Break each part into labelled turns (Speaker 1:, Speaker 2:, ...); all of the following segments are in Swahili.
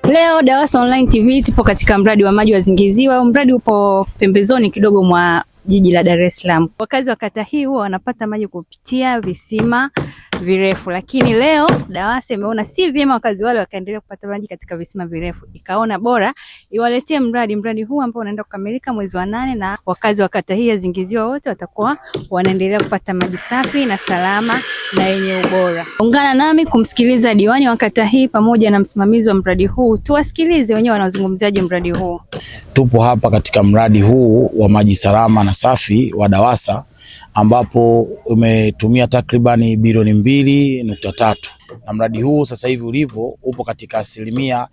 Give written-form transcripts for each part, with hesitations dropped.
Speaker 1: Leo Dawasa Online TV tupo katika mradi wa maji wa Zingiziwa. Mradi upo pembezoni kidogo mwa jiji la Dar es Salaam. Wakazi wa kata hii huwa wanapata maji kupitia visima virefu, lakini leo Dawasa imeona si vyema wakazi wale wakaendelea kupata maji katika visima virefu. Ikaona bora iwaletee mradi huu ambao unaenda kukamilika mwezi wa 8, na wakazi wa kata hii ya Zingiziwa wote watakuwa wanaendelea kupata maji safi na salama na yenye ubora. Ungana nami kumsikiliza diwani wa kata hii pamoja na msimamizi wa mradi huu. Tuwasikilize wenyewe wanazungumziaje mradi huu.
Speaker 2: Tupo hapa katika mradi huu wa maji salama na safi wa Dawasa, ambapo umetumia takribani bilioni 2.3, na mradi huu sasa hivi ulivyo upo katika 90%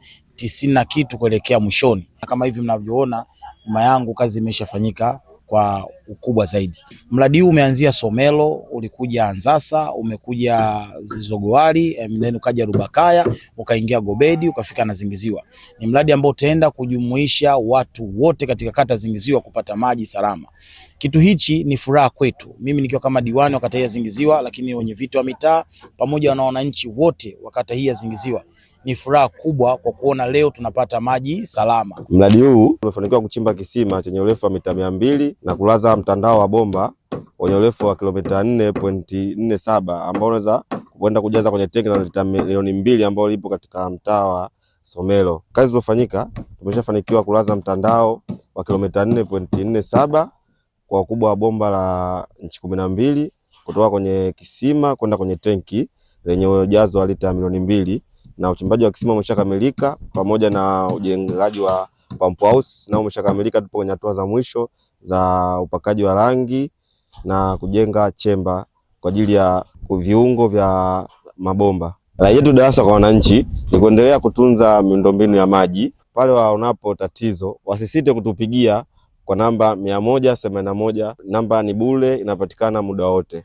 Speaker 2: na kitu kuelekea mwishoni. Kama hivi mnavyoona nyuma yangu, kazi imeshafanyika kwa ukubwa zaidi. Mradi huu umeanzia Somelo, ulikuja Anzasa, umekuja Zogowali, then ukaja Rubakaya, ukaingia Gobedi, ukafika na Zingiziwa. Ni mradi ambao utaenda kujumuisha watu wote katika kata Zingiziwa kupata maji salama. Kitu hichi ni furaha kwetu. Mimi nikiwa kama diwani wa kata ya Zingiziwa, lakini wenye viti wa mitaa pamoja na wananchi wote wa kata hii ya Zingiziwa, ni furaha kubwa kwa kuona leo tunapata maji salama.
Speaker 3: Mradi huu umefanikiwa kuchimba kisima chenye urefu wa mita 200 na kulaza mtandao wa bomba wenye urefu wa kilomita 4.47 ambao unaweza kwenda kujaza kwenye tenki la lita milioni 2 ambao lipo katika mtaa wa Somelo. Kazi zilizofanyika, tumeshafanikiwa kulaza mtandao wa kilomita 4.47 kwa ukubwa wa bomba la inchi 12 kutoka kwenye kisima kwenda kwenye tenki lenye ujazo wa lita milioni 2, na uchimbaji wa kisima umeshakamilika pamoja na ujengaji wa pump house na umeshakamilika. Tupo kwenye hatua za mwisho za upakaji wa rangi na kujenga chemba kwa ajili ya viungo vya mabomba. Rai yetu Dawasa kwa wananchi ni kuendelea kutunza miundombinu ya maji. Pale waonapo tatizo wasisite kutupigia kwa namba 181. Namba ni bure, inapatikana muda wote.